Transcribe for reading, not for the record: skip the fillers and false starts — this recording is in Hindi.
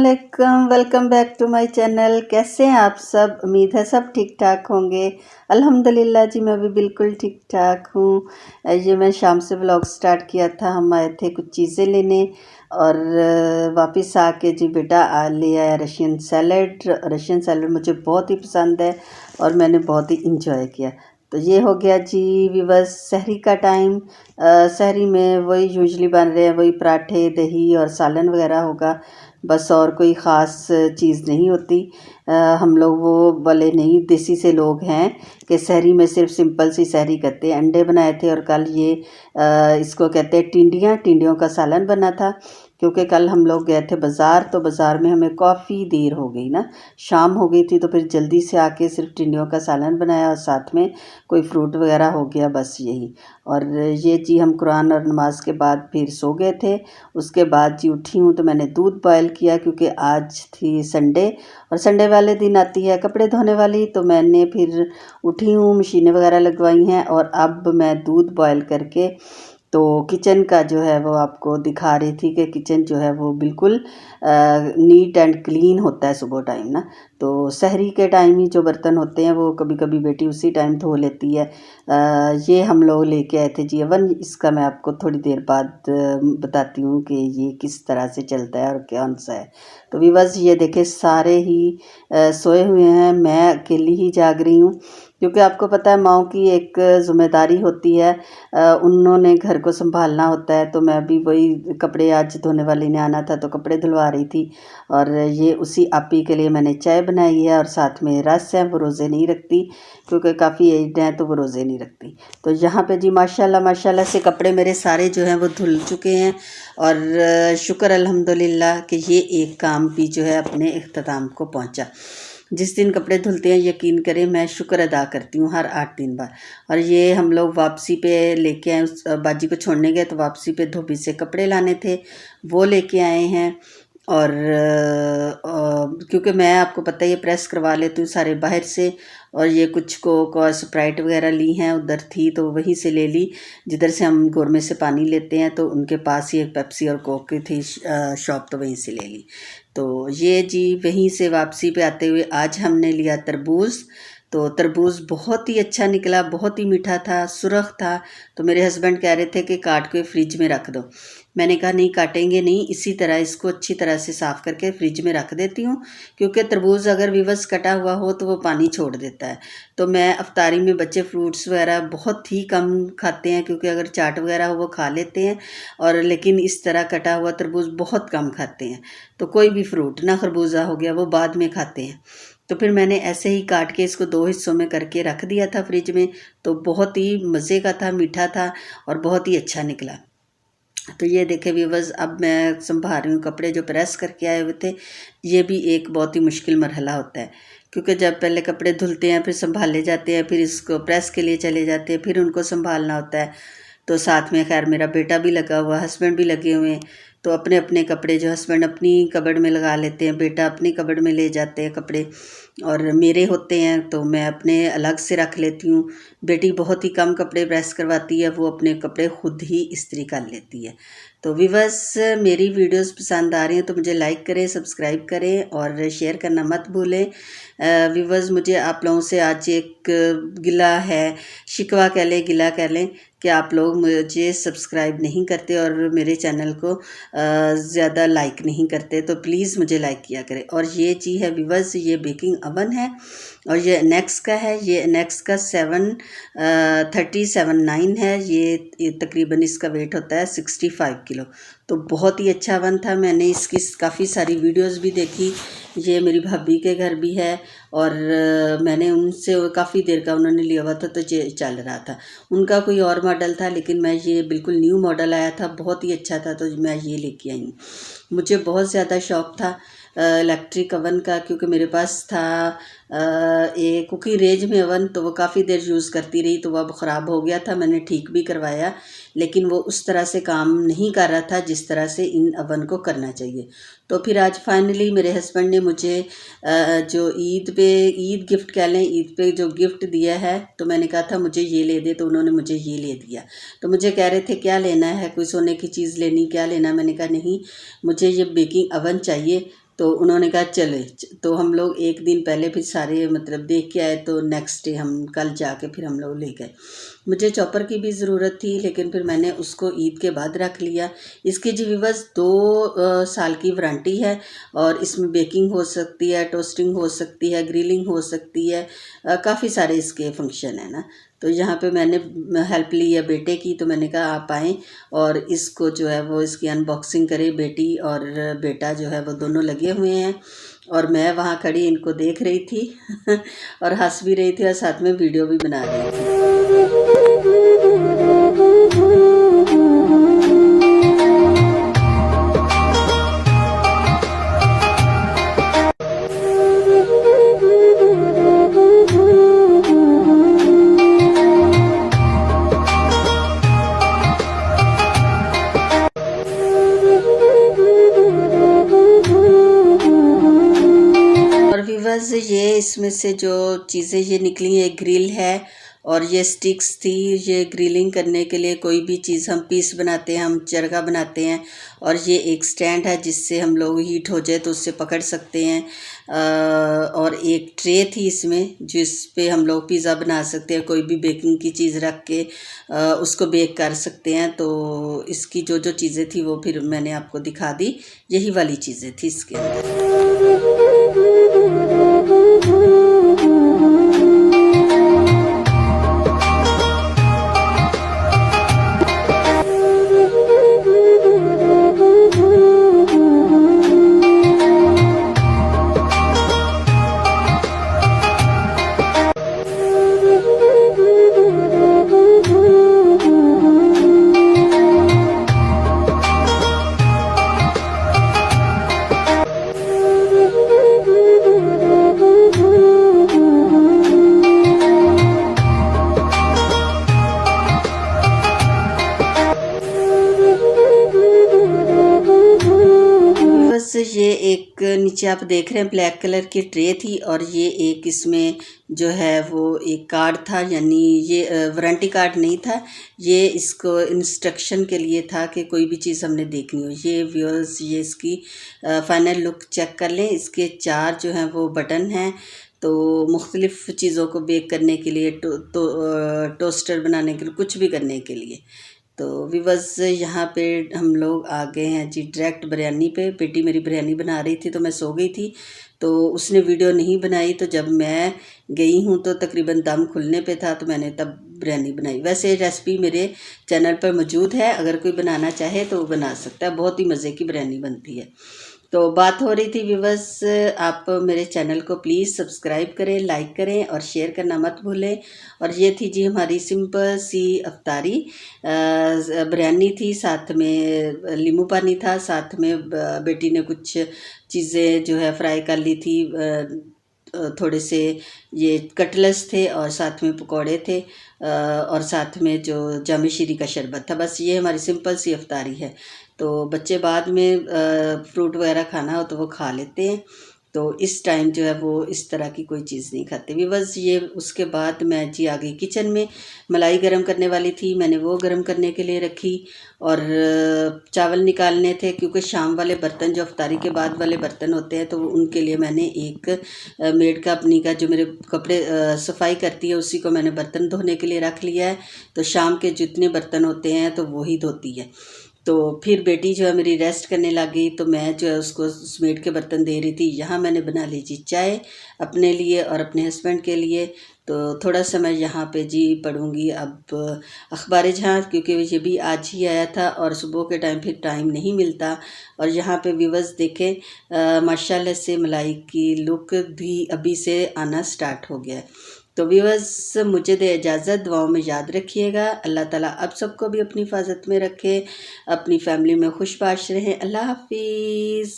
अस्सलामुअलैकुम, welcome back to my channel. कैसे हैं आप सब? उम्मीद है सब ठीक ठाक होंगे। अल्हम्दुलिल्लाह जी, मैं भी बिल्कुल ठीक ठाक हूँ। ये मैं शाम से व्लॉग स्टार्ट किया था। हम आए थे कुछ चीज़ें लेने और वापस आके जी बेटा ले आया रशियन सैलड। रशियन सैलड मुझे बहुत ही पसंद है और मैंने बहुत ही इंजॉय किया। तो ये हो गया जी व्यूअर्स सहरी का टाइम। सहरी में वही यूजली बन रहे हैं, वही पराठे, दही और सालन वगैरह होगा, बस और कोई ख़ास चीज़ नहीं होती। हम लोग वो वाले नहीं देसी से लोग हैं कि सहरी में सिर्फ सिंपल सी सहरी करते हैं। अंडे बनाए थे और कल ये इसको कहते हैं टिंडियाँ, टिंडियों का सालन बना था। क्योंकि कल हम लोग गए थे बाज़ार, तो बाज़ार में हमें काफ़ी देर हो गई ना, शाम हो गई थी, तो फिर जल्दी से आके सिर्फ टिंडियों का सालन बनाया और साथ में कोई फ्रूट वगैरह हो गया, बस यही। और ये जी हम कुरान और नमाज के बाद फिर सो गए थे। उसके बाद जी उठी हूँ तो मैंने दूध बॉयल किया क्योंकि आज थी संडे और संडे वाले दिन आती है कपड़े धोने वाली। तो मैंने फिर उठी हूँ, मशीनें वगैरह लगवाई हैं और अब मैं दूध बॉयल करके तो किचन का जो है वो आपको दिखा रही थी कि किचन जो है वो बिल्कुल नीट एंड क्लीन होता है सुबह टाइम ना। तो सहरी के टाइम ही जो बर्तन होते हैं वो कभी कभी बेटी उसी टाइम धो लेती है। ये हम लोग लेके आए थे जी अवन। इसका मैं आपको थोड़ी देर बाद बताती हूँ कि ये किस तरह से चलता है और कौन सा है। तो व्यूअर्स ये देखे सारे ही सोए हुए हैं, मैं अकेली ही जाग रही हूँ क्योंकि आपको पता है माओं की एक ज़िम्मेदारी होती है। उन्होंने घर को संभालना होता है। तो मैं भी वही कपड़े, आज धोने वाली ने आना था तो कपड़े धुलवा रही थी और ये उसी आपी के लिए मैंने चाय बनाई है और साथ में रस है। वो रोज़े नहीं रखती क्योंकि काफ़ी एज्ड हैं, तो वो रोज़े नहीं रखती। तो यहाँ पे जी माशाल्लाह माशाल्लाह से कपड़े मेरे सारे जो हैं वो धुल चुके हैं और शुक्र अल्हम्दुलिल्लाह कि ये एक काम भी जो है अपने इख्तिताम को पहुँचा। जिस दिन कपड़े धुलते हैं यकीन करें मैं शुक्र अदा करती हूँ हर 8 दिन बाद। और ये हम लोग वापसी पे लेके आए, उस बाजी को छोड़ने गए तो वापसी पे धोबी से कपड़े लाने थे, वो लेके आए हैं। और क्योंकि मैं आपको पता है ये प्रेस करवा लेती हूँ सारे बाहर से। और ये कुछ कोक और स्प्राइट वगैरह ली हैं, उधर थी तो वहीं से ले ली, जिधर से हम गोरमे से पानी लेते हैं तो उनके पास ही एक पेप्सी और कोक की थी शॉप, तो वहीं से ले ली। तो ये जी वहीं से वापसी पे आते हुए आज हमने लिया तरबूज। तो तरबूज बहुत ही अच्छा निकला, बहुत ही मीठा था, सुरख था। तो मेरे हस्बैंड कह रहे थे कि काट के फ्रिज में रख दो। मैंने कहा नहीं, काटेंगे नहीं, इसी तरह इसको अच्छी तरह से साफ़ करके फ्रिज में रख देती हूँ क्योंकि तरबूज अगर विवस कटा हुआ हो तो वो पानी छोड़ देता है। तो मैं अफ्तारी में बच्चे फ्रूट्स वगैरह बहुत ही कम खाते हैं क्योंकि अगर चाट वगैरह हो वो खा लेते हैं, और लेकिन इस तरह कटा हुआ तरबूज बहुत कम खाते हैं। तो कोई भी फ्रूट ना, खरबूजा हो गया, वो बाद में खाते हैं। तो फिर मैंने ऐसे ही काट के इसको 2 हिस्सों में करके रख दिया था फ्रिज में। तो बहुत ही मज़े का था, मीठा था और बहुत ही अच्छा निकला। तो ये देखे व्यूअर्स, अब मैं संभाल रही हूँ कपड़े जो प्रेस करके आए हुए थे। ये भी एक बहुत ही मुश्किल मरहला होता है क्योंकि जब पहले कपड़े धुलते हैं, फिर संभाले जाते हैं, फिर इसको प्रेस के लिए चले जाते हैं, फिर उनको संभालना होता है। तो साथ में खैर मेरा बेटा भी लगा हुआ, हस्बैंड भी लगे हुए हैं। तो अपने अपने कपड़े जो हस्बैंड अपनी कबर्ड में लगा लेते हैं, बेटा अपनी कबर्ड में ले जाते हैं कपड़े, और मेरे होते हैं तो मैं अपने अलग से रख लेती हूँ। बेटी बहुत ही कम कपड़े प्रेस करवाती है, वो अपने कपड़े खुद ही इस्त्री कर लेती है। तो व्यूअर्स, मेरी वीडियोस पसंद आ रही हैं तो मुझे लाइक करें, सब्सक्राइब करें और शेयर करना मत भूलें। व्यूअर्स, मुझे आप लोगों से आज एक गिला है, शिकवा कह लें, गिला कह लें कि आप लोग मुझे सब्सक्राइब नहीं करते और मेरे चैनल को ज़्यादा लाइक नहीं करते। तो प्लीज़ मुझे लाइक किया करें। और ये चीज़ है व्यूअर्स, ये बेकिंग अवन है और ये नेक्स का है। ये नेक्स का 737-9 है। ये तकरीबन इसका वेट होता है 65 किलो। तो बहुत ही अच्छा अवन था। मैंने इसकी काफ़ी सारी वीडियोस भी देखी। ये मेरी भाभी के घर भी है और मैंने उनसे काफ़ी देर का उन्होंने लिया हुआ था तो ये चल रहा था। उनका कोई और मॉडल था लेकिन मैं ये बिल्कुल न्यू मॉडल आया था, बहुत ही अच्छा था, तो मैं ये लेके आई हूँ। मुझे बहुत ज़्यादा शौक़ था इलेक्ट्रिक अवन का क्योंकि मेरे पास था एक कुकिंग रेंज में अवन, तो वो काफ़ी देर यूज़ करती रही तो वह ख़राब हो गया था। मैंने ठीक भी करवाया लेकिन वो उस तरह से काम नहीं कर रहा था जिस तरह से इन अवन को करना चाहिए। तो फिर आज फाइनली मेरे हस्बैंड ने मुझे जो ईद गिफ्ट कह लें, ईद पे जो गिफ्ट दिया है, तो मैंने कहा था मुझे ये ले दे, तो उन्होंने मुझे ये ले दिया। तो मुझे कह रहे थे क्या लेना है, कोई सोने की चीज़ लेनी, क्या लेना? मैंने कहा नहीं, मुझे ये बेकिंग अवन चाहिए। तो उन्होंने कहा चले, तो हम लोग एक दिन पहले फिर सारे मतलब देख के आए, तो नेक्स्ट डे हम कल जाके फिर हम लोग ले गए। मुझे चॉपर की भी ज़रूरत थी, लेकिन फिर मैंने उसको ईद के बाद रख लिया। इसकी जी व्यूअर्स 2 साल की वारंटी है, और इसमें बेकिंग हो सकती है, टोस्टिंग हो सकती है, ग्रिलिंग हो सकती है, काफ़ी सारे इसके फंक्शन है ना। तो यहाँ पे मैंने हेल्प ली है बेटे की, तो मैंने कहा आप आएँ और इसको जो है वो इसकी अनबॉक्सिंग करें। बेटी और बेटा जो है वो दोनों लगे हुए हैं, और मैं वहाँ खड़ी इनको देख रही थी और हंस भी रही थी और साथ में वीडियो भी बना रही थी। व्यूअर्स ये इसमें से जो चीज़ें ये निकली है, ग्रिल है, और ये स्टिक्स थी ये ग्रिलिंग करने के लिए। कोई भी चीज़ हम पीस बनाते हैं, हम चरखा बनाते हैं, और ये एक स्टैंड है जिससे हम लोग हीट हो जाए तो उससे पकड़ सकते हैं। और एक ट्रे थी इसमें जिस पे हम लोग पिज़्ज़ा बना सकते हैं, कोई भी बेकिंग की चीज़ रख के उसको बेक कर सकते हैं। तो इसकी जो जो चीज़ें थी वो फिर मैंने आपको दिखा दी, यही वाली चीज़ें थी इसके अंदर। ये एक नीचे आप देख रहे हैं ब्लैक कलर की ट्रे थी, और ये एक इसमें जो है वो एक कार्ड था, यानी ये वारंटी कार्ड नहीं था, ये इसको इंस्ट्रक्शन के लिए था कि कोई भी चीज़ हमने देखनी हो। ये व्यूअर्स ये इसकी फाइनल लुक चेक कर लें। इसके 4 जो हैं वो बटन हैं, तो मुख्तलिफ़ चीज़ों को बेक करने के लिए, टोस्टर बनाने के लिए, कुछ भी करने के लिए। तो व्यूअर्स यहाँ पे हम लोग आ गए हैं जी डायरेक्ट बिरयानी पे। बेटी मेरी बिरयानी बना रही थी तो मैं सो गई थी, तो उसने वीडियो नहीं बनाई। तो जब मैं गई हूँ तो तकरीबन दम खुलने पे था, तो मैंने तब बिरयानी बनाई। वैसे रेसिपी मेरे चैनल पर मौजूद है, अगर कोई बनाना चाहे तो वो बना सकता है, बहुत ही मज़े की बिरयानी बनती है। तो बात हो रही थी व्यूअर्स, आप मेरे चैनल को प्लीज़ सब्सक्राइब करें, लाइक करें और शेयर करना मत भूलें। और ये थी जी हमारी सिंपल सी अफ्तारी। बिरयानी थी, साथ में नींबू पानी था, साथ में बेटी ने कुछ चीज़ें जो है फ्राई कर ली थी, थोड़े से ये कटलेट्स थे, और साथ में पकोड़े थे, और साथ में जो जाम शीरी का शरबत था। बस ये हमारी सिंपल सी अफ्तारी है। तो बच्चे बाद में फ्रूट वगैरह खाना हो तो वो खा लेते हैं, तो इस टाइम जो है वो इस तरह की कोई चीज़ नहीं खाते। व्यूअर्स ये उसके बाद मैं जी आ गई किचन में। मलाई गरम करने वाली थी, मैंने वो गरम करने के लिए रखी, और चावल निकालने थे, क्योंकि शाम वाले बर्तन जो अफ्तारी के बाद वाले बर्तन होते हैं, तो उनके लिए मैंने एक मेड का अपनी का जो मेरे कपड़े सफाई करती है उसी को मैंने बर्तन धोने के लिए रख लिया है। तो शाम के जितने बर्तन होते हैं तो वही धोती है। तो फिर बेटी जो है मेरी रेस्ट करने लग गई, तो मैं जो है उसको समेट के बर्तन दे रही थी। यहाँ मैंने बना ली जी चाय अपने लिए और अपने हस्बैंड के लिए। तो थोड़ा सा मैं यहाँ पे जी पढ़ूँगी अब अखबार जहाँ, क्योंकि ये भी आज ही आया था और सुबह के टाइम फिर टाइम नहीं मिलता। और यहाँ पे व्यूअर्स देखें माशाल्लाह से मलाई की लुक भी अभी से आना स्टार्ट हो गया है। तो व्यूअर्स मुझे दे इजाज़त, दुआओं में याद रखिएगा। अल्लाह ताला आप सबको भी अपनी हिफाजत में रखे, अपनी फैमिली में खुशबाश रहें। अल्लाह हाफिज़।